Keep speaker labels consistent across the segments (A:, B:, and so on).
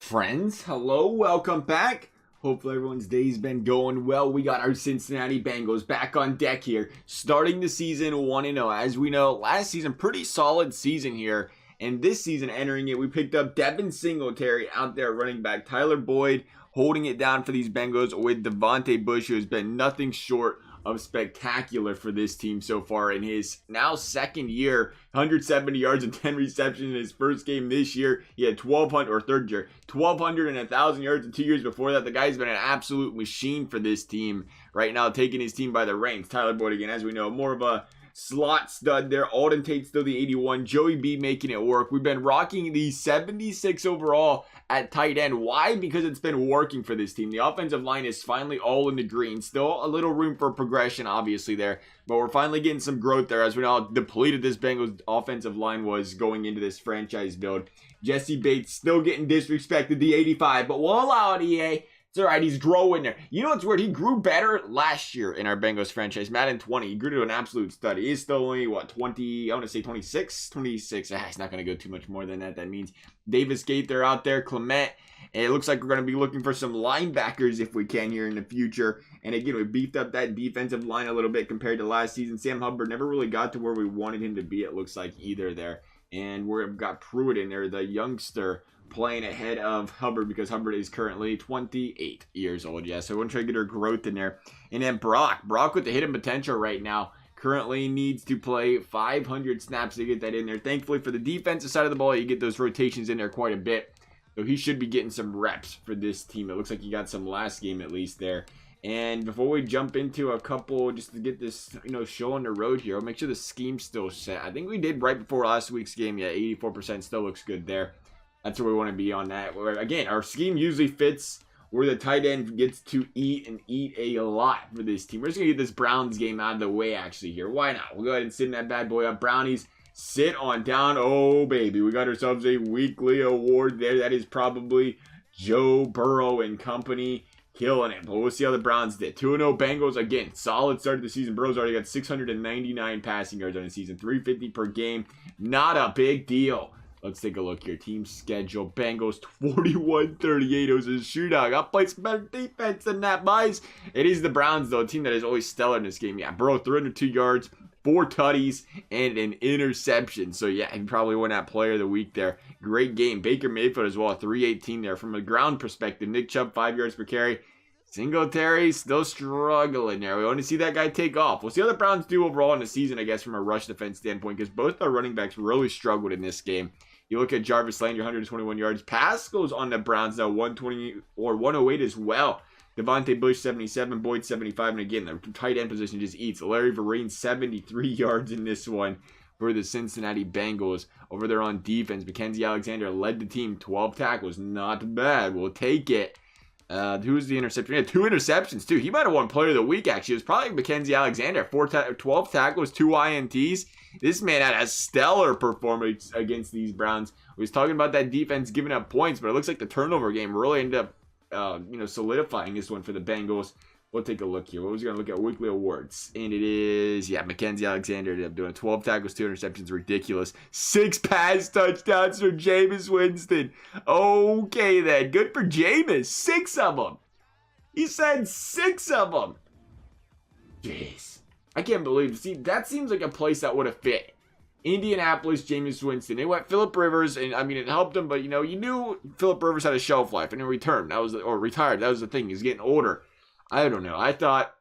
A: Friends, hello, welcome back. Hopefully everyone's day's been going well. We got our Cincinnati Bengals back on deck here, starting the season 1-0. As we know, last season, pretty solid season here. And this season, entering it, we picked up Devin Singletary out there running back. Tyler Boyd holding it down for these Bengals with Devontae Bush, who has been nothing short of spectacular for this team so far in his now second year. 170 yards and 10 receptions in his first game this year. He had 1,200, or third year, 1,200 and 1,000 yards in 2 years before that. The guy's been an absolute machine for this team right now, taking his team by the reins. Tyler Boyd, again, as we know, more of a slot stud there. Alden Tate's still the 81. Joey B making it work. We've been rocking the 76 overall at tight end. Why? Because it's been working for this team. The offensive line is finally all in the green. Still a little room for progression, obviously, there. But we're finally getting some growth there. As we know how depleted this Bengals offensive line was going into this franchise build. Jesse Bates still getting disrespected, the 85. But we'll allow it, EA. It's all right, he's growing there. You know what's weird? He grew better last year in our Bengals franchise. Madden 20, he grew to an absolute stud. He is still only, 20, I want to say 26? 26. He's not going to go too much more than that. That means Davis Gaither out there, Clement. And it looks like we're going to be looking for some linebackers if we can here in the future. And again, we beefed up that defensive line a little bit compared to last season. Sam Hubbard never really got to where we wanted him to be, it looks like, either there. And we've got Pruitt in there, the youngster, playing ahead of Hubbard because Hubbard is currently 28 years old. Yeah, so I want to try to get her growth in there. And then Brock with the hidden potential right now currently needs to play 500 snaps to get that in there. Thankfully for the defensive side of the ball, you get those rotations in there quite a bit. So he should be getting some reps for this team. It looks like he got some last game at least there. And before we jump into a couple, just to get this, show on the road here, I'll make sure the scheme's still set. I think we did right before last week's game. Yeah, 84% still looks good there. That's where we want to be on that. Again, our scheme usually fits where the tight end gets to eat a lot for this team. We're just going to get this Browns game out of the way, actually, here. Why not? We'll go ahead and sit in that bad boy up. Brownies, sit on down. Oh, baby. We got ourselves a weekly award there. That is probably Joe Burrow and company killing it. But we'll see how the Browns did. 2-0 Bengals. Again, solid start to the season. Burrow's already got 699 passing yards on the season. 350 per game. Not a big deal. Let's take a look here. Team schedule. Bengals 41-38. It was a shootout. Got to play some better defense than that, boys. It is the Browns, though. A team that is always stellar in this game. Yeah, Burrow 302 yards, 4 tutties, and an interception. So, yeah, he probably won that player of the week there. Great game. Baker Mayfield as well. 318 there. From a ground perspective, Nick Chubb, 5 yards per carry. Singletary still struggling there. We want to see that guy take off. We'll see how the Browns do overall in the season, I guess, from a rush defense standpoint, because both our running backs really struggled in this game. You look at Jarvis Landry, 121 yards. Pascal's on the Browns now, 120 or 108 as well. Devontae Bush, 77. Boyd, 75. And again, the tight end position just eats. Larry Vareen, 73 yards in this one for the Cincinnati Bengals. Over there on defense, Mackenzie Alexander led the team. 12 tackles. Not bad. We'll take it. Who's the interception? He had 2 interceptions, too. He might have won player of the week, actually. It was probably Mackenzie Alexander. 12 tackles, 2 INTs. This man had a stellar performance against these Browns. We was talking about that defense giving up points, but it looks like the turnover game really ended up, solidifying this one for the Bengals. We'll take a look here. What was going to look at weekly awards? And it is, Mackenzie Alexander ended up doing 12 tackles, 2 interceptions. Ridiculous. 6 pass touchdowns for Jameis Winston. Okay, then. Good for Jameis. 6 of them. He said 6 of them. Jeez. I can't believe it. See, that seems like a place that would have fit. Indianapolis, Jameis Winston. They went Phillip Rivers, and I mean, it helped him, but you knew Phillip Rivers had a shelf life, and in return, retired. That was the thing. He's getting older. I don't know. I thought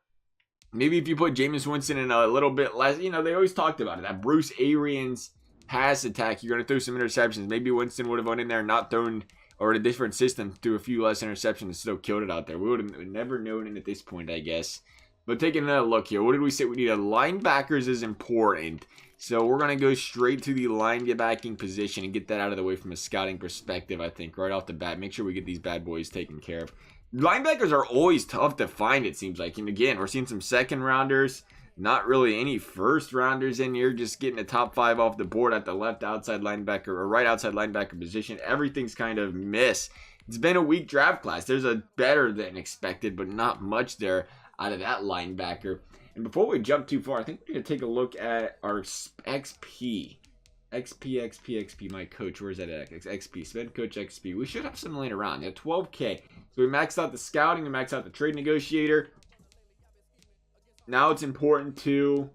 A: maybe if you put Jameis Winston in a little bit less, they always talked about it. That Bruce Arians pass attack, you're going to throw some interceptions. Maybe Winston would have went in there and not thrown, or in a different system, threw a few less interceptions and still killed it out there. We would have never known it at this point, I guess. But taking another look here, what did we say? We need a linebackers is important. So we're going to go straight to the linebacking position and get that out of the way from a scouting perspective, I think, right off the bat. Make sure we get these bad boys taken care of. Linebackers are always tough to find, it seems like. And again, we're seeing some second rounders. Not really any first rounders in here. Just getting the top 5 off the board at the left outside linebacker or right outside linebacker position. Everything's kind of miss. It's been a weak draft class. There's a better than expected, but not much there out of that linebacker. And before we jump too far, I think we're going to take a look at our XP. XP, my coach. Where's that at? XP, spend coach XP. We should have some laying around. Yeah, 12K. So we maxed out the scouting, we maxed out the trade negotiator. Now it's important to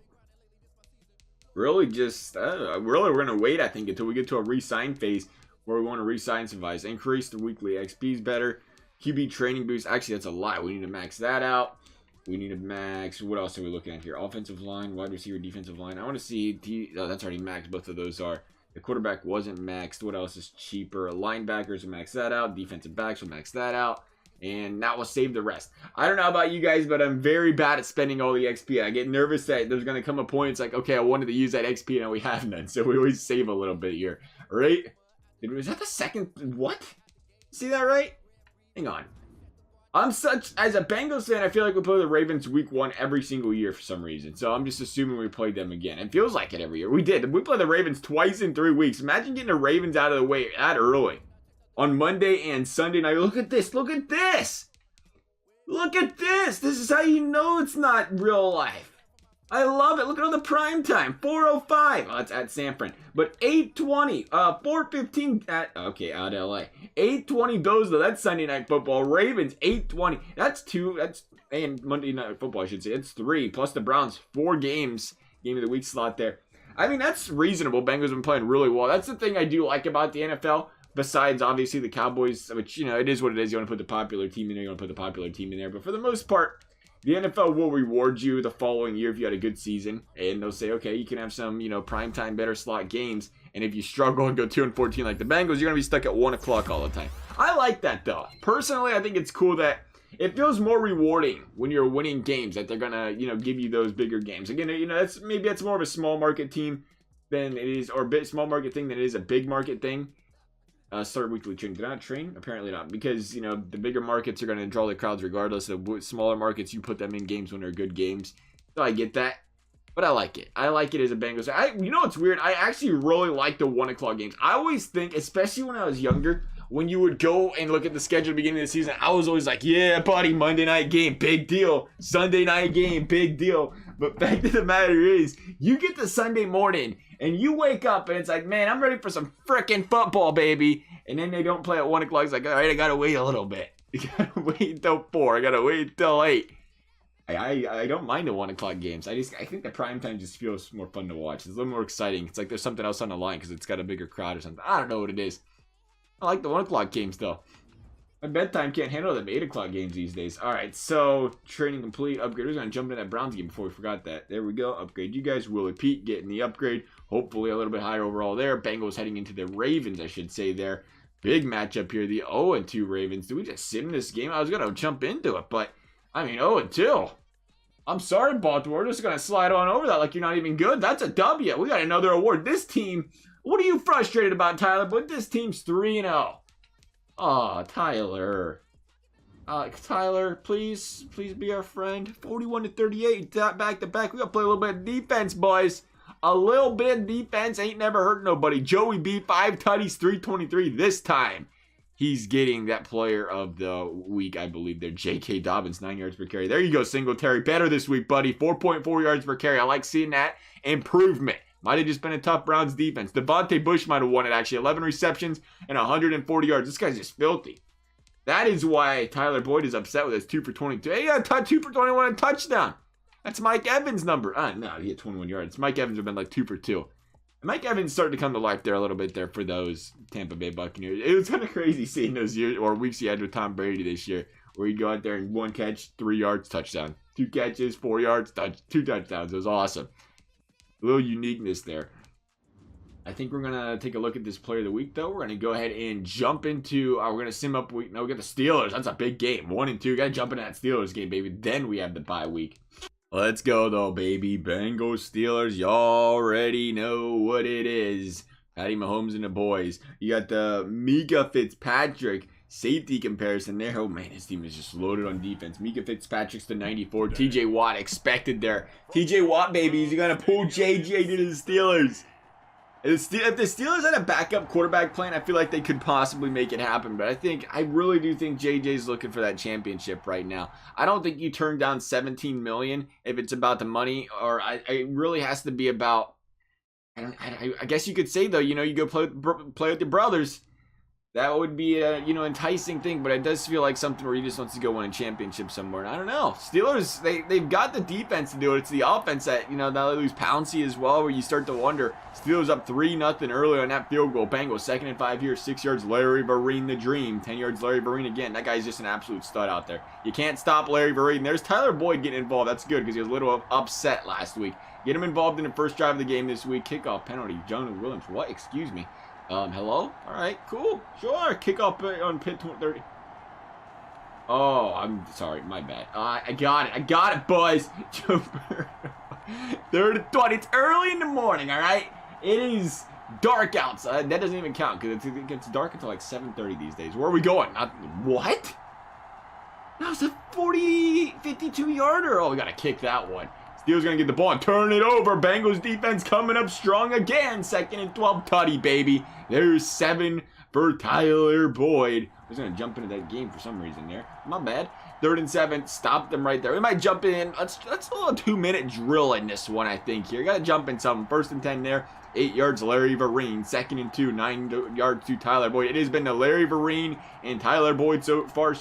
A: really just, we're going to wait, I think, until we get to a re-sign phase where we want to re-sign some guys. Increase the weekly XPs better. QB training boost. Actually, that's a lot. We need to max that out. We need to max. What else are we looking at here? Offensive line, wide receiver, defensive line. I want to see. Oh, that's already maxed. Both of those are. The quarterback wasn't maxed. What else is cheaper? Linebackers, we'll max that out. Defensive backs, we'll max that out. And now we'll save the rest. I don't know about you guys, but I'm very bad at spending all the XP. I get nervous that there's going to come a point. It's like, okay, I wanted to use that XP and now we have none. So we always save a little bit here. Right? Was that the second? What? See that right? Hang on. As a Bengals fan, I feel like we play the Ravens week 1 every single year for some reason. So I'm just assuming we played them again. It feels like it every year. We did. We played the Ravens twice in 3 weeks. Imagine getting the Ravens out of the way that early. On Monday and Sunday night. Look at this. Look at this. Look at this. This is how you know it's not real life. I love it. Look at all the prime time. 4:05. Oh, it's at San Fran. But 8:20. 4:15 at, okay, out of LA. 8:20 those though. That's Sunday night football. Ravens 8:20. That's 2. That's, and Monday night football, I should say. It's 3 plus the Browns. 4 games. Game of the week slot there. I mean, that's reasonable. Bengals have been playing really well. That's the thing I do like about the NFL. Besides, obviously, the Cowboys, which, you know, it is what it is. You want to put the popular team in there. You want to put the popular team in there. But for the most part, the NFL will reward you the following year if you had a good season. And they'll say, okay, you can have some, you know, primetime better slot games. And if you struggle and go 2-14 like the Bengals, you're going to be stuck at 1 o'clock all the time. I like that, though. Personally, I think it's cool that it feels more rewarding when you're winning games, that they're going to, you know, give you those bigger games. Again, you know, maybe that's more of a small market team than it is, or a bit small market thing than it is a big market thing. Start weekly training. Did I not train? Apparently not. Because, you know, the bigger markets are going to draw the crowds regardless. The smaller markets, you put them in games when they're good games. So I get that. But I like it. I like it as a Bengals. You know what's weird? I actually really like the 1 o'clock games. I always think, especially when I was younger, when you would go and look at the schedule at the beginning of the season, I was always like, yeah, buddy, Monday night game, big deal. Sunday night game, big deal. But fact of the matter is, you get to Sunday morning, and you wake up, and it's like, man, I'm ready for some frickin' football, baby. And then they don't play at 1 o'clock. It's like, all right, I got to wait a little bit. I got to wait until 4. I got to wait until 8. I don't mind the 1 o'clock games. I think the primetime just feels more fun to watch. It's a little more exciting. It's like there's something else on the line because it's got a bigger crowd or something. I don't know what it is. I like the 1 o'clock games, though. My bedtime can't handle them 8 o'clock games these days. All right, so training complete. Upgrade. We're going to jump in that Browns game before we forgot that. There we go. Upgrade you guys. Willie Pete getting the upgrade. Hopefully a little bit higher overall there. Bengals heading into the Ravens, I should say there. Big matchup here. The 0-2 Ravens. Do we just sim this game? I was going to jump into it, but, I mean, 0-2. I'm sorry, Baltimore. We're just going to slide on over that like you're not even good. That's a W. We got another award. This team, what are you frustrated about, Tyler? But this team's 3-0. Oh, Tyler. Tyler, please be our friend. 41-38, back to back. We got to play a little bit of defense, boys. A little bit of defense ain't never hurt nobody. Joey B, 5 tutties, 323 this time. He's getting that player of the week, I believe. There, J.K. Dobbins, 9 yards per carry. There you go, Singletary. Better this week, buddy. 4.4 yards per carry. I like seeing that improvement. Might have just been a tough Browns defense. Devontae Bush might have won it, actually. 11 receptions and 140 yards. This guy's just filthy. That is why Tyler Boyd is upset with his 2 for 22. Hey, yeah, 2 for 21 and touchdown. That's Mike Evans' number. No, he had 21 yards. Mike Evans would have been like 2 for 2. Mike Evans started to come to life there a little bit there for those Tampa Bay Buccaneers. It was kind of crazy seeing those years or weeks he had with Tom Brady this year, where he'd go out there and 1 catch, 3 yards, touchdown. 2 catches, 4 yards, 2 touchdowns. It was awesome. A little uniqueness there. I think we're going to take a look at this player of the week, though. We're going to go ahead and jump into, we're going to sim up week. No, we got the Steelers. That's a big game. 1-2. Got to jump into that Steelers game, baby. Then we have the bye week. Let's go, though, baby. Bengals, Steelers. Y'all already know what it is. Patty Mahomes and the boys. You got the Mika Fitzpatrick safety comparison there. Oh, man, his team is just loaded on defense. Mika Fitzpatrick's the 94. TJ Watt expected there. TJ Watt, baby. He's going to pull JJ to the Steelers. If the Steelers had a backup quarterback plan, I feel like they could possibly make it happen. But I really do think JJ's looking for that championship right now. I don't think you turn down $17 million if it's about the money, or it really has to be about I guess you could say, though, you know, you go play with your brothers. That would be a, you know, enticing thing, but it does feel like something where he just wants to go win a championship somewhere. And I don't know. Steelers, they've got the defense to do it. It's the offense that, you know, now they lose Pouncey as well, where you start to wonder. Steelers up 3-0 early on that field goal. Bengals 2nd and 5 here, 6 yards. Larry Vereen, the dream. 10 yards, Larry Vereen again. That guy's just an absolute stud out there. You can't stop Larry Vereen. There's Tyler Boyd getting involved. That's good because he was a little upset last week. Get him involved in the first drive of the game this week. Kickoff penalty. Jonah Williams. What? Excuse me. Hello? All right, cool. Sure. Kickoff on pit 30. Oh, I'm sorry. My bad. I got it. I got it, boys. 3rd and 20. It's early in the morning, all right? It is dark outside. That doesn't even count because it gets dark until like 7:30 these days. Where are we going? What? That was a 52-yarder. Oh, we got to kick that one. Steelers going to get the ball and turn it over. Bengals defense coming up strong again. 2nd and 12, tutty, baby. There's 7 for Tyler Boyd. I was going to jump into that game for some reason there. Not bad. 3rd and 7. Stop them right there. We might jump in. Let's a little 2-minute drill in this one, I think, here. Got to jump in something. 1st and 10 there. 8 yards, Larry Vereen. 2nd and 2. 9 yards to Tyler Boyd. It has been the Larry Vereen and Tyler Boyd so far.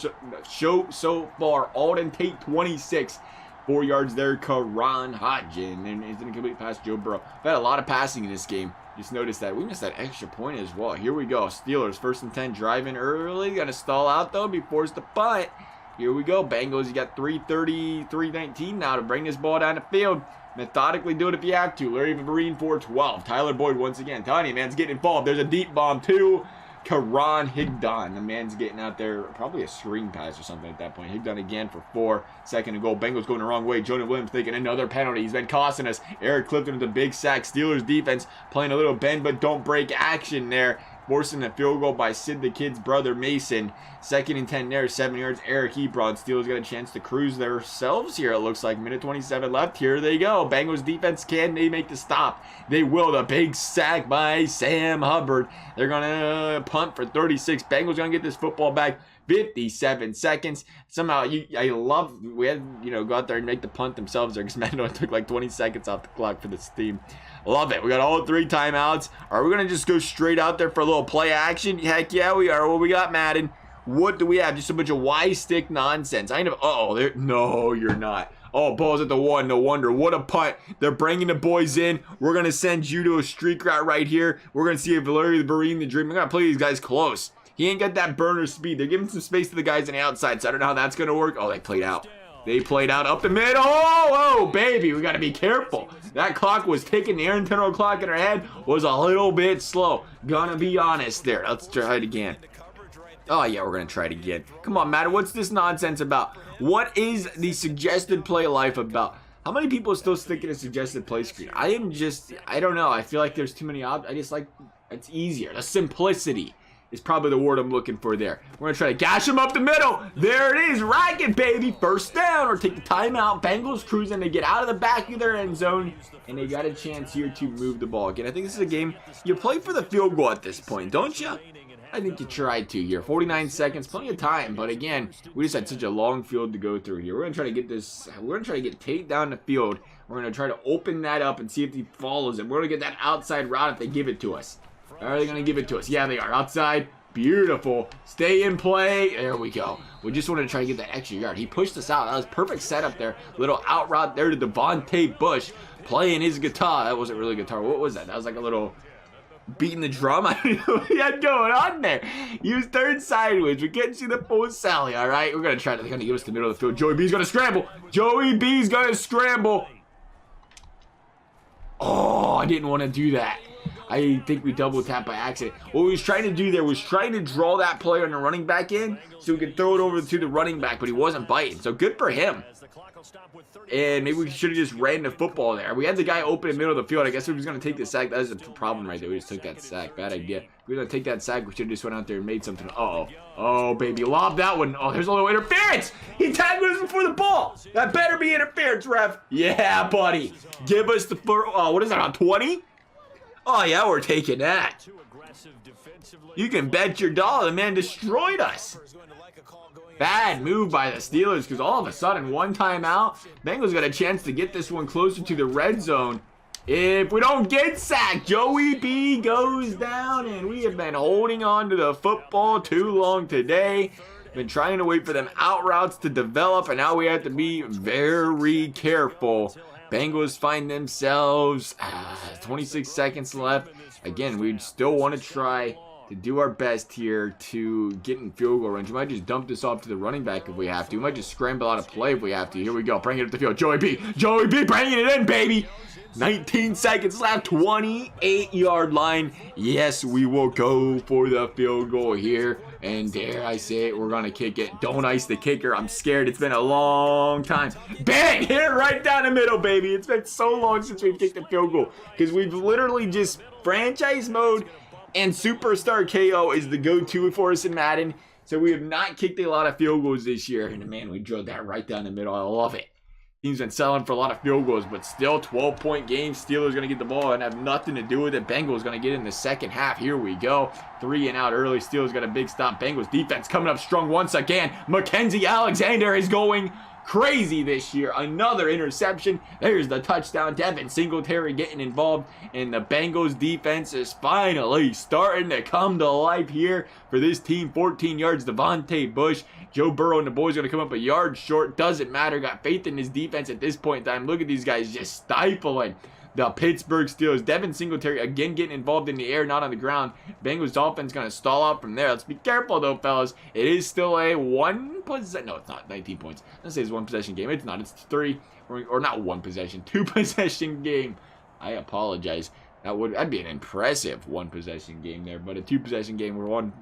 A: Alden Tate, 26. 4 yards there, Karan Hodgin, and it's an incomplete pass, Joe Burrow. We've had a lot of passing in this game. Just noticed that. We missed that extra point as well. Here we go. Steelers, 1st and 10, driving early. Got to stall out, though, be forced to punt. Here we go. Bengals, you got 3:30, 3:19 now to bring this ball down the field. Methodically do it if you have to. Larry Vereen, 4-12. Tyler Boyd, once again. Telling you, man's getting involved. There's a deep bomb, too. Karan Higdon. The man's getting out there. Probably a screen pass or something at that point. Higdon again for 4. 2nd and goal. Bengals going the wrong way. Jonah Williams taking another penalty. He's been costing us. Eric Clifton with a big sack. Steelers defense playing a little bend but don't break action there. Forcing a field goal by Sid the Kid's brother Mason. 2nd and 10 there. 7 yards. Eric Ebron. Steelers got a chance to cruise themselves here. It looks like minute 27 left. Here they go. Bengals defense, can they make the stop? They will. The big sack by Sam Hubbard. They're going to punt for 36. Bengals going to get this football back. 57 seconds. Somehow, I love, we had, you know, go out there and make the punt themselves there because Madden only took like 20 seconds off the clock for this team. Love it. We got all 3 timeouts. Are we going to just go straight out there for a little play action? Heck yeah, we are. What we got, Madden? What do we have? Just a bunch of Y-stick nonsense. No, you're not. Oh, ball's at the 1. No wonder. What a punt. They're bringing the boys in. We're going to send you to a streak route right here. We're going to see if Larry Vereen, the dream. We're going to play these guys close. He ain't got that burner speed. They're giving some space to the guys on the outside, so I don't know how that's going to work. Oh, they played out. They played out up the middle. Oh, baby. We got to be careful. That clock was ticking. The internal clock in our head was a little bit slow. Gonna be honest there. Let's try it again. Oh, yeah, we're going to try it again. Come on, Matt. What's this nonsense about? What is the suggested play life about? How many people are still sticking a suggested play screen? I don't know. I feel like there's too many options. I just like, it's easier. The simplicity is probably the word I'm looking for there. We're going to try to gash him up the middle. There it is. Racket, baby. 1st down, or take the timeout. Bengals cruising to get out of the back of their end zone, and they got a chance here to move the ball. Again, I think this is a game you play for the field goal at this point, don't you? I think you tried to here. 49 seconds, plenty of time, but again, we just had such a long field to go through here. We're going to try to get this, we're going to try to get Tate down the field. We're going to try to open that up and see if he follows it. We're going to get that outside route if they give it to us. Are they going to give it to us? Yeah, they are. Outside. Beautiful. Stay in play. There we go. We just wanted to try to get that extra yard. He pushed us out. That was perfect setup there. Little out route there to Devontae Bush playing his guitar. That wasn't really guitar. What was that? That was like a little beating the drum. I don't know what he had going on there. He was turned sideways. We can't see the full Sally, all right? We're going to try to, they're going to give us the middle of the field. Joey B's going to scramble. Joey B's going to scramble. Oh, I didn't want to do that. I think we double tapped by accident. What we was trying to do there was trying to draw that player on the running back in so we could throw it over to the running back, but he wasn't biting. So good for him. And maybe we should have just ran the football there. We had the guy open in the middle of the field. I guess we was going to take the sack. That was the problem right there. We just took that sack. Bad idea. If we were going to take that sack, we should have just went out there and made something. Uh-oh. Oh, baby. Lob that one. Oh, there's a little interference. He tagged us before the ball. That better be interference, ref. Yeah, buddy. Give us the first. Oh, what is that, on 20? Oh, yeah, we're taking that. You can bet your dollar the man destroyed us. Bad move by the Steelers because all of a sudden, one timeout, Bengals got a chance to get this one closer to the red zone. If we don't get sacked, Joey B goes down, and we have been holding on to the football too long today. Been trying to wait for them out routes to develop, and now we have to be very careful. Bengals find themselves 26 seconds left. Again, we still want to try to do our best here to get in field goal range. We might just dump this off to the running back if we have to. We might just scramble out a play if we have to. Here we go. Bring it up the field. Joey B, bringing it in, baby. 19 seconds left, 28-yard line. Yes, we will go for the field goal here. And dare I say it, we're going to kick it. Don't ice the kicker. I'm scared. It's been a long time. Bang! Hit it right down the middle, baby. It's been so long since we've kicked a field goal. Because we've literally just franchise mode and superstar KO is the go-to for us in Madden. So we have not kicked a lot of field goals this year. And man, we drilled that right down the middle. I love it. Team's been selling for a lot of field goals, but still 12-point game. Steelers going to get the ball and have nothing to do with it. Bengals going to get in the second half. Here we go. 3 and out early. Steelers got a big stop. Bengals defense coming up strong once again. Mackenzie Alexander is going crazy this year. Another interception. There's the touchdown. Devin Singletary getting involved, and the Bengals defense is finally starting to come to life here for this team. 14 yards. Devontae Bush. Joe Burrow and the boys going to come up a yard short. Doesn't matter. Got faith in his defense at this point in time. Look at these guys just stifling the Pittsburgh Steelers. Devin Singletary again getting involved in the air, not on the ground. Bengals offense going to stall out from there. Let's be careful though, fellas. It is still a one possession. No, it's not. 19 points. Let's say it's one possession game. It's not. It's 3 or not one possession. 2 possession game. I apologize. That'd be an impressive 1 possession game there, but a 2 possession game. We're one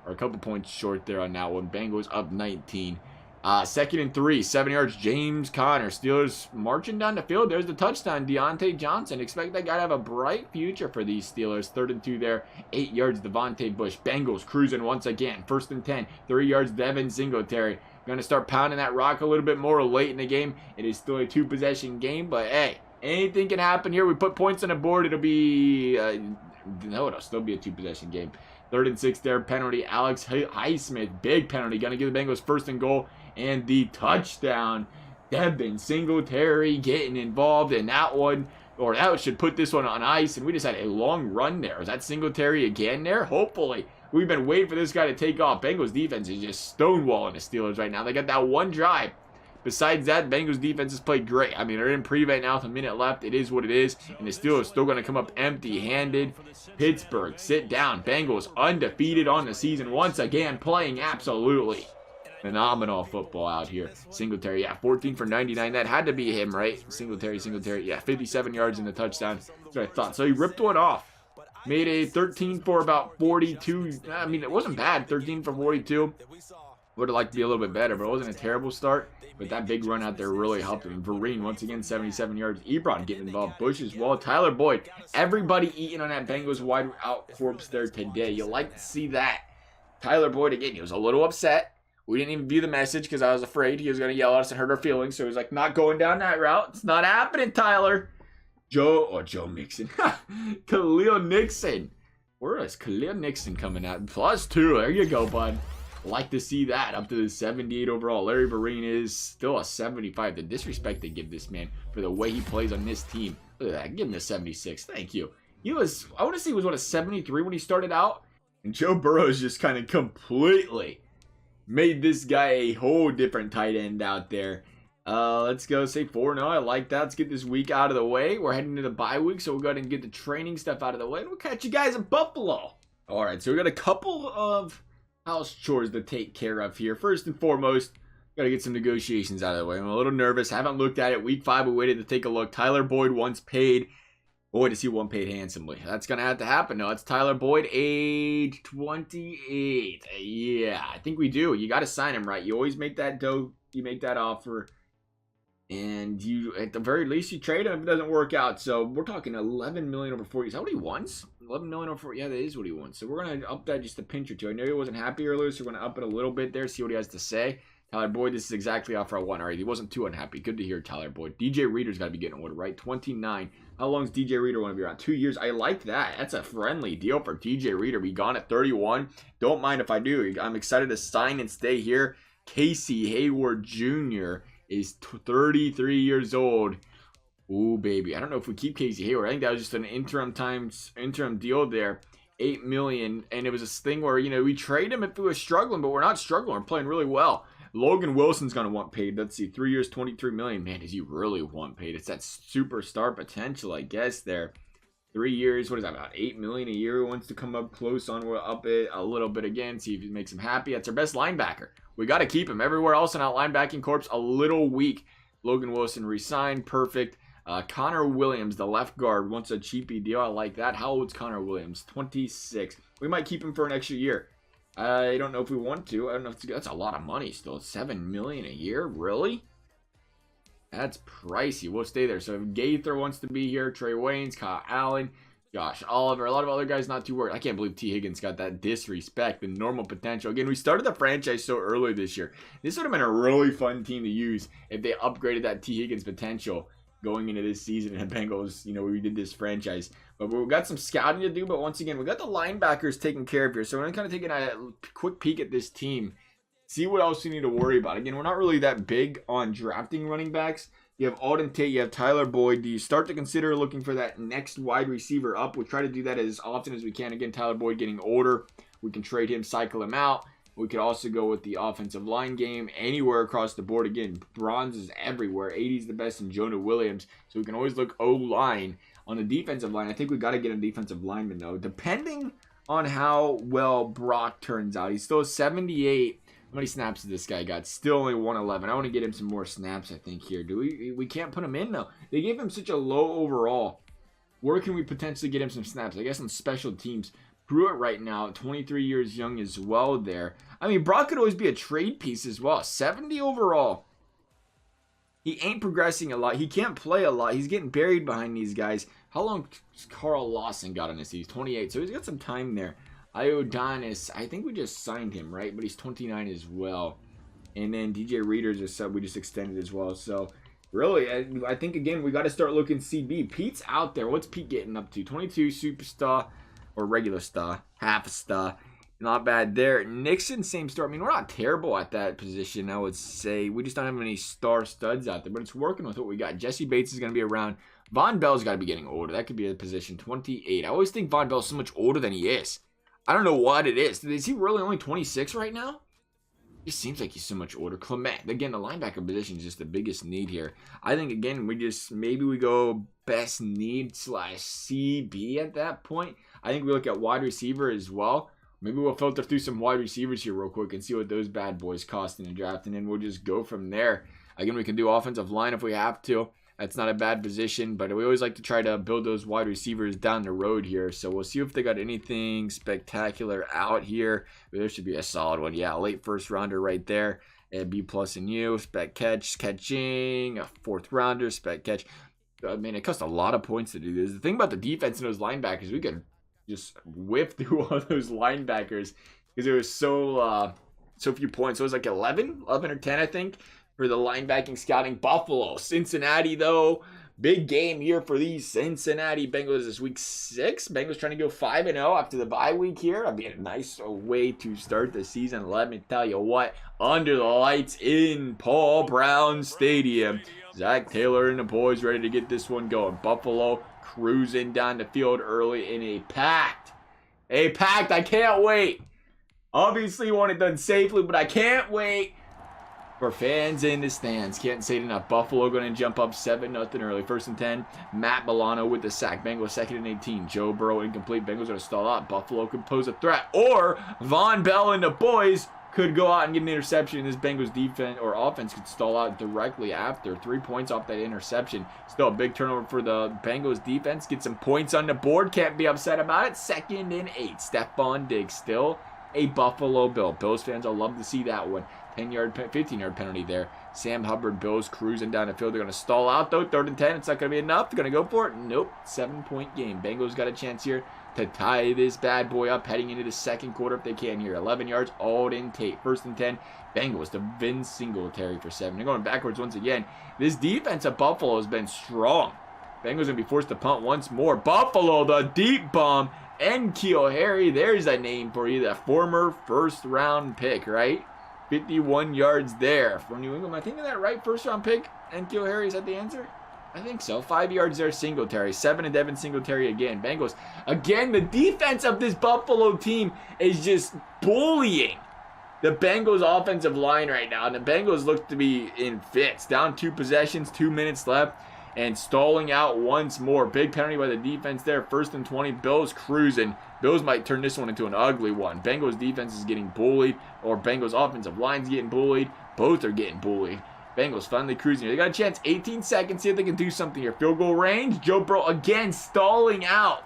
A: or a couple points short there on that one. Bengals up 19. 2nd and 3, 7 yards. James Conner. Steelers marching down the field. There's the touchdown. Deontay Johnson. Expect that guy to have a bright future for these Steelers. 3rd and 2 there. 8 yards. Devontae Bush. Bengals cruising once again. 1st and 10. 3 yards. Devin Singletary. Going to start pounding that rock a little bit more late in the game. It is still a 2 possession game, but hey, anything can happen here. We put points on the board. It'll be no, it'll still be a 2 possession game. 3rd and 6 there. Penalty. Alex Highsmith. Big penalty. Going to give the Bengals 1st and goal. And the touchdown. Devin Singletary getting involved in that one. Or that should put this one on ice. And we just had a long run there. Is that Singletary again there? Hopefully. We've been waiting for this guy to take off. Bengals defense is just stonewalling the Steelers right now. They got that one drive. Besides that, Bengals defense has played great. I mean, they're in prevent now with a minute left. It is what it is. And the Steelers still going to come up empty-handed. Pittsburgh, sit down. Bengals undefeated on the season. Once again, playing absolutely phenomenal football out here. Singletary, yeah, 14 for 99. That had to be him, right? Singletary, yeah, 57 yards in the touchdown. That's what I thought. So he ripped one off. Made a 13 for about 42. I mean, it wasn't bad. 13 for 42. Would have liked to be a little bit better, but it wasn't a terrible start. But that big run out there really helped him. Vereen, once again, 77 yards. Ebron getting involved. Bush as well. Tyler Boyd. Everybody eating on that Bengals wide out corpse there today. You like to see that. Tyler Boyd, again, he was a little upset. We didn't even view the message because I was afraid he was going to yell at us and hurt our feelings. So he was like, not going down that route. It's not happening, Tyler. Joe Mixon. Khalil Nixon. Where is Khalil Nixon coming out? +2. There you go, bud. Like to see that. Up to the 78 overall. Larry Vereen is still a 75. The disrespect they give this man for the way he plays on this team. Look at that. Give him the 76. Thank you. He was, I want to say he was, what, a 73 when he started out? And Joe Burrow's just kind of completely made this guy a whole different tight end out there. Let's go say 4-0. I like that. Let's get this week out of the way. We're heading to the bye week, so we'll go ahead and get the training stuff out of the way. And we'll catch you guys in Buffalo. All right, so we got a couple of house chores to take care of here. First and foremost, got to get some negotiations out of the way. I'm a little nervous. Haven't looked at it. Week 5, we waited to take a look. Tyler Boyd once paid. Boy, does he one paid handsomely. That's going to have to happen. No, it's Tyler Boyd, age 28. Yeah, I think we do. You got to sign him, right? You always make that dough. You make that offer. And you, at the very least, you trade him if it doesn't work out. So we're talking 11 million over 4 years. Is that what he wants? 11 million over 4. Yeah, that is what he wants. So we're going to up that just a pinch or two. I know he wasn't happy earlier, so we're going to up it a little bit there, see what he has to say. Tyler Boyd, this is exactly offer I want. All right, he wasn't too unhappy. Good to hear, Tyler Boyd. DJ Reader's got to be getting an order, right? 29. How long's DJ Reader want to be around? 2 years. I like that. That's a friendly deal for DJ Reader. Be gone at 31. Don't mind if I do. I'm excited to sign and stay here. Casey Hayward Jr. is 33 years old. Ooh, baby. I don't know if we keep Casey Hayward. I think that was just an interim deal there. $8 million. And it was this thing where, we trade him if we were struggling, but we're not struggling. We're playing really well. Logan Wilson's going to want paid. Let's see. 3 years, $23 million. Man, does he really want paid? It's that superstar potential, I guess, there. 3 years, what is that, about $8 million a year? He wants to come up close on, up it a little bit again, see if it makes him happy. That's our best linebacker. We got to keep him. Everywhere else in our linebacking corps, a little weak. Logan Wilson re-signed, perfect. Connor Williams, the left guard, wants a cheapy deal. I like that. How old's Connor Williams? 26. We might keep him for an extra year. I don't know if we want to. I don't know if that's a lot of money still. $7 million a year? Really? That's pricey. We'll stay there. So if Gaither wants to be here, Trey Waynes, Kyle Allen, Josh Oliver, a lot of other guys not too worried. I can't believe T. Higgins got that disrespect, the normal potential. Again, we started the franchise so early this year. This would have been a really fun team to use if they upgraded that T. Higgins potential going into this season. And the Bengals, we did this franchise. But we've got some scouting to do. But once again, we got the linebackers taken care of here. So we're going to kind of take a quick peek at this team. See what else we need to worry about. Again, we're not really that big on drafting running backs. You have Alden Tate, you have Tyler Boyd. Do you start to consider looking for that next wide receiver up? We'll try to do that as often as we can. Again, Tyler Boyd getting older. We can trade him, cycle him out. We could also go with the offensive line game anywhere across the board. Again, bronze is everywhere. 80 is the best in Jonah Williams. So we can always look O-line. On the defensive line, I think we got to get a defensive lineman, though. Depending on how well Brock turns out. He's still 78. How many snaps has this guy got? Still only 111. I want to get him some more snaps, I think, here. We can't put him in, though. They gave him such a low overall. Where can we potentially get him some snaps? I guess on special teams. Pruitt right now, 23 years young as well there. I mean, Brock could always be a trade piece as well. 70 overall. He ain't progressing a lot. He can't play a lot. He's getting buried behind these guys. How long has Carl Lawson got on this? He's 28, so he's got some time there. Iodonis, I think we just signed him, right? But he's 29 as well. And then DJ Reader's a sub we just extended as well. So, really, I think, again, we got to start looking CB. Pete's out there. What's Pete getting up to? 22, superstar, or regular star, half a star. Not bad there. Nixon, same story. I mean, we're not terrible at that position, I would say. We just don't have any star studs out there, but it's working with what we got. Jesse Bates is going to be around. Von Bell's got to be getting older. That could be a position 28. I always think Von Bell's so much older than he is. I don't know what it is. Is he really only 26 right now? It seems like he's so much older. Clement, again, the linebacker position is just the biggest need here. I think, again, maybe we go best need / CB at that point. I think we look at wide receiver as well. Maybe we'll filter through some wide receivers here real quick and see what those bad boys cost in the draft, and then we'll just go from there. Again, we can do offensive line if we have to. That's not a bad position, but we always like to try to build those wide receivers down the road here. So we'll see if they got anything spectacular out here. There should be a solid one. Yeah, late first rounder right there. And B+ in you. Spec catching. A fourth rounder, spec catch. I mean, it costs a lot of points to do this. The thing about the defense and those linebackers, we could just whip through all those linebackers because there was so few points. So it was like 11 or 10, I think, for the linebacking scouting. Buffalo, Cincinnati, though. Big game here for these Cincinnati Bengals this week 6. Bengals trying to go 5-0 after the bye week here. That'd be a nice way to start the season. Let me tell you what, under the lights in Paul Brown Stadium. Zach Taylor and the boys ready to get this one going. Buffalo cruising down the field early in a packed, I can't wait. Obviously you want it done safely, but I can't wait for fans in the stands. Can't say it enough. Buffalo going to jump up 7-0 early. 1st and 10. Matt Milano with the sack. Bengals 2nd and 18. Joe Burrow incomplete. Bengals going to stall out. Buffalo could pose a threat. Or Von Bell and the boys could go out and get an interception, and this Bengals defense or offense could stall out directly after. 3 points off that interception. Still a big turnover for the Bengals defense. Get some points on the board. Can't be upset about it. 2nd and 8. Stephon Diggs still a Buffalo Bill. Bills fans will love to see that one. 15-yard penalty there. Sam Hubbard, Bills cruising down the field. They're going to stall out, though. 3rd and 10. It's not going to be enough. They're going to go for it. Nope. 7-point game. Bengals got a chance here to tie this bad boy up heading into the second quarter if they can here. 11 yards, Alden Tate. 1st and 10. Bengals to Vince Singletary for 7. They're going backwards once again. This defense of Buffalo has been strong. Bengals going to be forced to punt once more. Buffalo, the deep bomb. N'Keal Harry, there's a name for you. That former first-round pick, right? 51 yards there from New England. Am I thinking that right? First-round pick, N'Keal Harry, is that the answer? I think so. 5 yards there, Singletary. 7 to Devin Singletary again. Bengals. Again, the defense of this Buffalo team is just bullying the Bengals offensive line right now. And the Bengals look to be in fits. Down 2 possessions, 2 minutes left. And stalling out once more. Big penalty by the defense there. 1st and 20. Bills cruising. Bills might turn this one into an ugly one. Bengals defense is getting bullied. Or Bengals offensive line's getting bullied. Both are getting bullied. Bengals finally cruising here. They got a chance. 18 seconds. See if they can do something here. Field goal range. Joe Burrow again stalling out.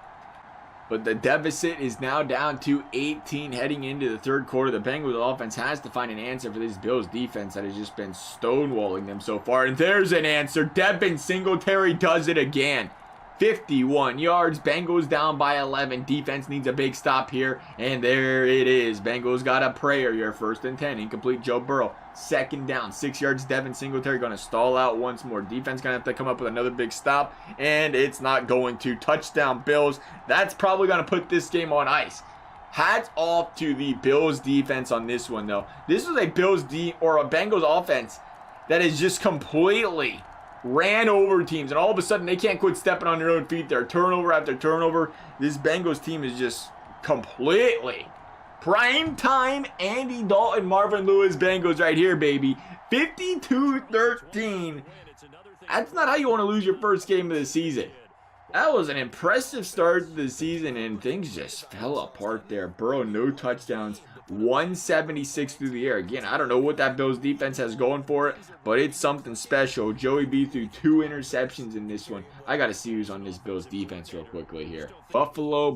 A: But the deficit is now down to 18 heading into the 3rd quarter. The Bengals offense has to find an answer for this Bills defense that has just been stonewalling them so far. And there's an answer. Devin Singletary does it again. 51 yards. Bengals down by 11. Defense needs a big stop here. And there it is. Bengals got a prayer here. 1st and 10. Incomplete Joe Burrow. 2nd down. 6 yards. Devin Singletary going to stall out once more. Defense going to have to come up with another big stop. And it's not going to. Touchdown Bills. That's probably going to put this game on ice. Hats off to the Bills defense on this one though. This was a Bengals offense that is just completely ran over teams, and all of a sudden they can't quit stepping on their own feet. They're turnover after turnover. This Bengals team is just completely prime time Andy Dalton, Marvin Lewis Bengals right here, baby. 52-13. That's not how you want to lose your first game of the season. That was an impressive start to the season, and things just fell apart there. Burrow, no touchdowns. 176 through the air. Again, I don't know what that Bills defense has going for it, but it's something special. Joey B threw 2 interceptions in this one. I got to see who's on this Bills defense real quickly here. Buffalo.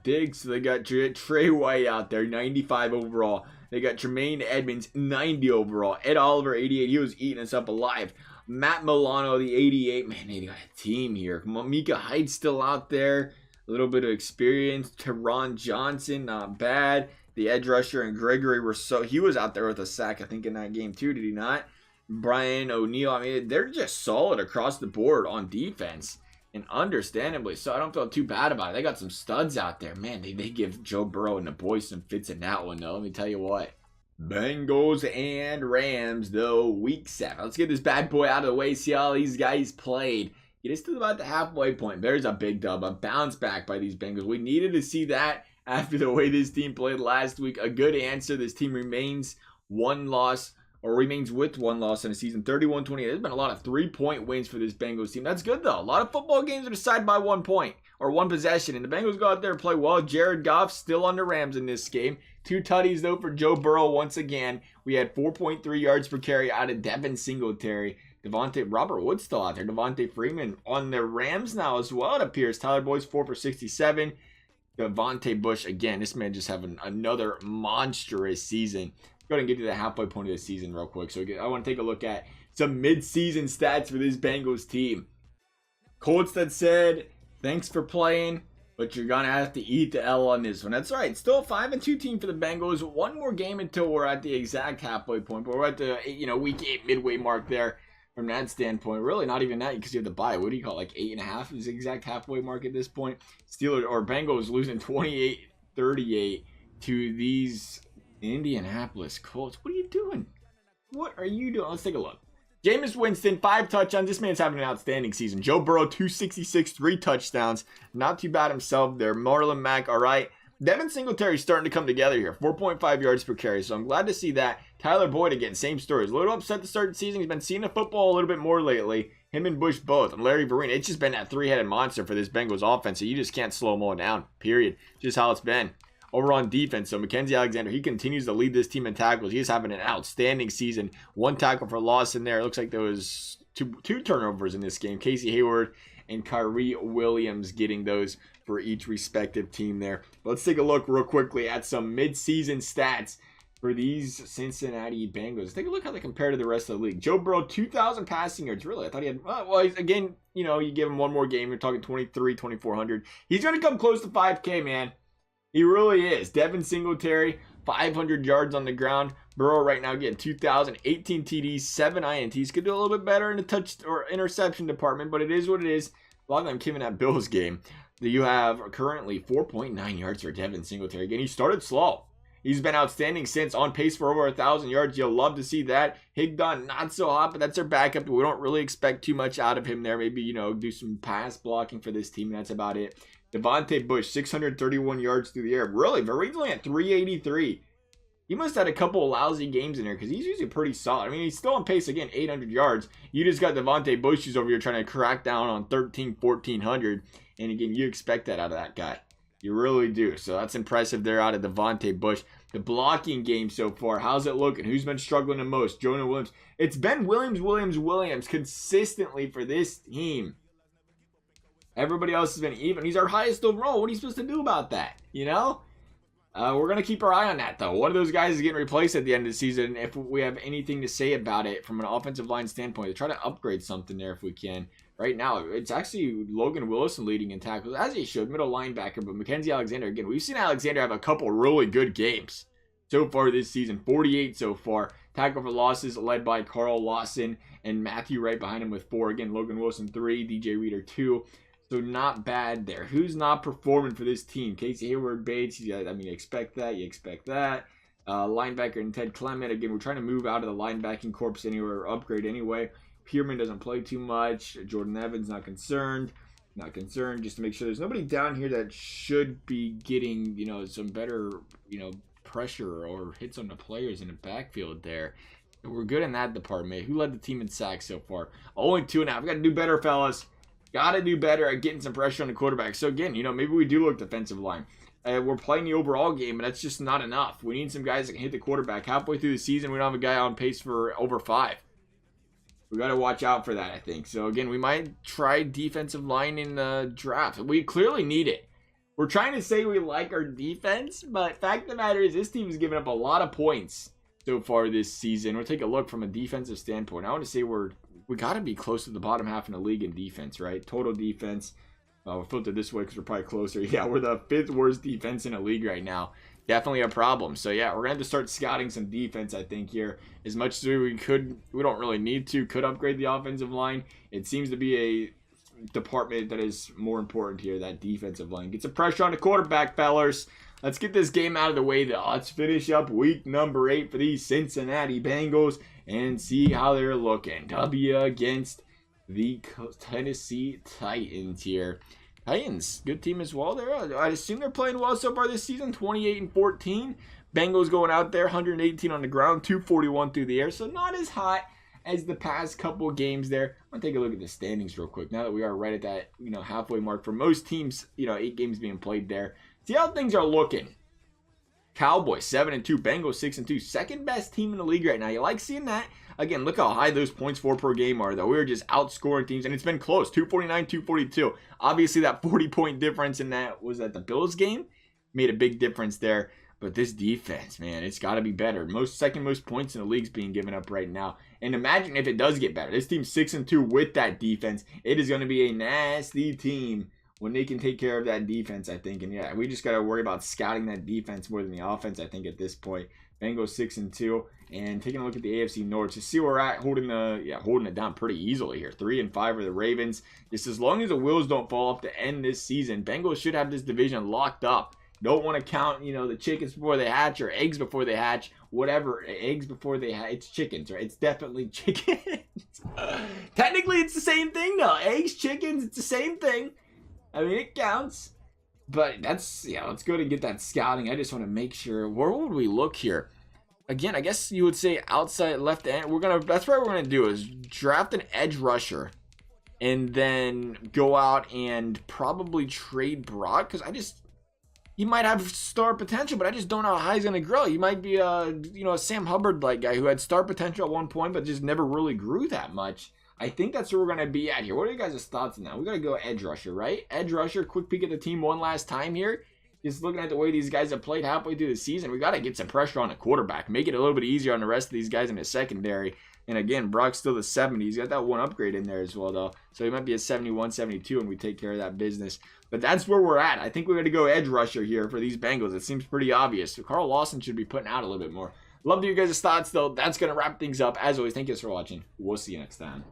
A: Diggs, so they got Trey White out there, 95 overall. They got Tremaine Edmonds, 90 overall. Ed Oliver, 88. He was eating us up alive. Matt Milano, the 88. Man, they got a team here. Micah Hyde's still out there. A little bit of experience. Teron Johnson, not bad. The edge rusher and Gregory he was out there with a sack, I think, in that game too, did he not? Brian O'Neill, I mean, they're just solid across the board on defense. And understandably so, I don't feel too bad about it. They got some studs out there. Man, they give Joe Burrow and the boys some fits in that one, though. Let me tell you what. Bengals and Rams, though, week 7. Let's get this bad boy out of the way, see how these guys played. It is to about the halfway point. There's a big dub, a bounce back by these Bengals. We needed to see that after the way this team played last week. A good answer. This team remains with one loss in the season. 31-28. There's been a lot of 3-point wins for this Bengals team. That's good, though. A lot of football games are decided by 1 point or 1 possession, and the Bengals go out there and play well. Jared Goff still on the Rams in this game. 2 tutties, though, for Joe Burrow once again. We had 4.3 yards per carry out of Devin Singletary. Robert Woods still out there. Devontae Freeman on the Rams now as well, it appears. Tyler Boyd's 4 for 67. Devontae Bush, again, this man just having another monstrous season. Go ahead and get to the halfway point of the season real quick. So I want to take a look at some mid-season stats for this Bengals team. Colts that said, thanks for playing, but you're going to have to eat the L on this one. That's right. Still a 5-2 team for the Bengals. 1 more game until we're at the exact halfway point. But we're at the week 8 midway mark there. From that standpoint, really not even that, because you have to buy. What do you call it, like 8.5 is the exact halfway mark at this point. Steelers or Bengals losing 28-38 to these Indianapolis Colts. What are you doing? What are you doing? Let's take a look. Jameis Winston, 5 touchdowns. This man's having an outstanding season. Joe Burrow, 266, 3 touchdowns. Not too bad himself there. Marlon Mack, all right. Devin Singletary starting to come together here. 4.5 yards per carry, so I'm glad to see that. Tyler Boyd, again, same story. He's a little upset to start the season. He's been seeing the football a little bit more lately. Him and Bush both. And Larry Vereen, it's just been that 3-headed monster for this Bengals offense. So you just can't slow them all down, period. Just how it's been. Over on defense, so Mackenzie Alexander, he continues to lead this team in tackles. He's having an outstanding season. 1 tackle for loss in there. It looks like there was two turnovers in this game. Casey Hayward and Kyrie Williams getting those for each respective team there. Let's take a look real quickly at some mid-season stats for these Cincinnati Bengals. Take a look how they compare to the rest of the league. Joe Burrow, 2,000 passing yards. Really, I thought he had, again, you give him 1 more game. You're talking 2,400. He's going to come close to 5K, man. He really is. Devin Singletary, 500 yards on the ground. Burrow right now getting 2,000, 18 TDs, 7 INTs. Could do a little bit better in the touch or interception department, but it is what it is. A lot of them came in that Bills game. You have currently 4.9 yards for Devin Singletary. Again, he started slow. He's been outstanding since, on pace for over 1,000 yards. You'll love to see that. Higdon, not so hot, but that's our backup. We don't really expect too much out of him there. Maybe, you know, do some pass blocking for this team. That's about it. Devontae Bush, 631 yards through the air. Really, Vereen's only at 383. He must have had a couple of lousy games in there because he's usually pretty solid. I mean, he's still on pace, again, 800 yards. You just got Devontae Bush who's over here trying to crack down on 1,400. And again, you expect that out of that guy. You really do. So that's impressive there out of Devontae Bush. The blocking game so far, how's it looking? Who's been struggling the most? Jonah Williams. It's been Williams consistently for this team. Everybody else has been even. He's our highest overall. What are you supposed to do about that? You know? We're going to keep our eye on that, though. One of those guys is getting replaced at the end of the season. If we have anything to say about it from an offensive line standpoint, to try to upgrade something there if we can. Right now, it's actually Logan Wilson leading in tackles, as he should, middle linebacker. But Mackenzie Alexander, again, we've seen Alexander have a couple really good games so far this season. 48 so far. Tackle for losses led by Carl Lawson and Matthew right behind him with 4. Again, Logan Wilson 3, DJ Reader 2. So not bad there. Who's not performing for this team? Casey Hayward Bates. I mean, you expect that. You expect that. Linebacker and Ted Clement. Again, we're trying to move out of the linebacking corps anywhere or upgrade anyway. Pierman doesn't play too much. Jordan Evans not concerned. Not concerned. Just to make sure there's nobody down here that should be getting, you know, some better, you know, pressure or hits on the players in the backfield there. We're good in that department. Who led the team in sacks so far? 0-2.5. We got to do better, fellas. Got to do better at getting some pressure on the quarterback. So again, you know, maybe we do look defensive line. We're playing the overall game, but that's just not enough. We need some guys that can hit the quarterback. Halfway through the season, we don't have a guy on pace for over 5. We got to watch out for that, I think. So, again, we might try defensive line in the draft. We clearly need it. We're trying to say we like our defense, but fact of the matter is this team has given up a lot of points so far this season. We'll take a look from a defensive standpoint. I want to say we got to be close to the bottom half in the league in defense, right? Total defense. We'll filter this way because we're probably closer. Yeah, we're the 5th worst defense in the league right now. Definitely a problem. So, yeah, we're going to have to start scouting some defense, I think, here. As much as we could, we don't really need to. Could upgrade the offensive line. It seems to be a department that is more important here, that defensive line. Get some pressure on the quarterback, fellas. Let's get this game out of the way, though. Let's finish up week number 8 for these Cincinnati Bengals and see how they're looking. W against the Tennessee Titans here. Titans, good team as well there. I assume they're playing well so far this season, 28-14. Bengals going out there, 118 on the ground, 241 through the air. So not as hot as the past couple games there. I'm going to take a look at the standings real quick. Now that we are right at that, you know, halfway mark for most teams, you know, 8 games being played there. See how things are looking. Cowboys 7-2, Bengals 6-2, second best team in the league right now. You like seeing that? Again, look how high those points for per game are, though. We're just outscoring teams, and it's been close, 249, 242. Obviously, that 40-point difference in that was at the Bills game made a big difference there. But this defense, man, it's got to be better. Second most points in the league's being given up right now. And imagine if it does get better. This team's 6-2 with that defense. It is going to be a nasty team when they can take care of that defense, I think. And yeah, we just got to worry about scouting that defense more than the offense, I think, at this point. Bengals 6-2, and taking a look at the AFC North to see where we're at, holding it down pretty easily here. 3-5 are the Ravens. Just as long as the wheels don't fall off to end this season, Bengals should have this division locked up. Don't want to count, you know, the chickens before they hatch or eggs before they hatch, whatever. Eggs before they hatch. It's chickens, right? It's definitely chickens. Technically, it's the same thing, though. Eggs, chickens, it's the same thing. I mean, it counts. But that's, yeah, let's go and get that scouting. I just want to make sure. Where would we look here? Again, I guess you would say outside left end. That's what we're gonna do is draft an edge rusher, and then go out and probably trade Brock, because he might have star potential, but I just don't know how high he's gonna grow. He might be a Sam Hubbard like guy who had star potential at one point, but just never really grew that much. I think that's where we're going to be at here. What are you guys' thoughts on that? We got to go edge rusher, right? Edge rusher, quick peek at the team one last time here. Just looking at the way these guys have played halfway through the season, we got to get some pressure on the quarterback. Make it a little bit easier on the rest of these guys in the secondary. And again, Brock's still the 70. He's got that one upgrade in there as well, though. So he might be a 71, 72, and we take care of that business. But that's where we're at. I think we're going to go edge rusher here for these Bengals. It seems pretty obvious. So Carl Lawson should be putting out a little bit more. Love to hear your guys' thoughts, though. That's going to wrap things up. As always, thank you guys for watching. We'll see you next time.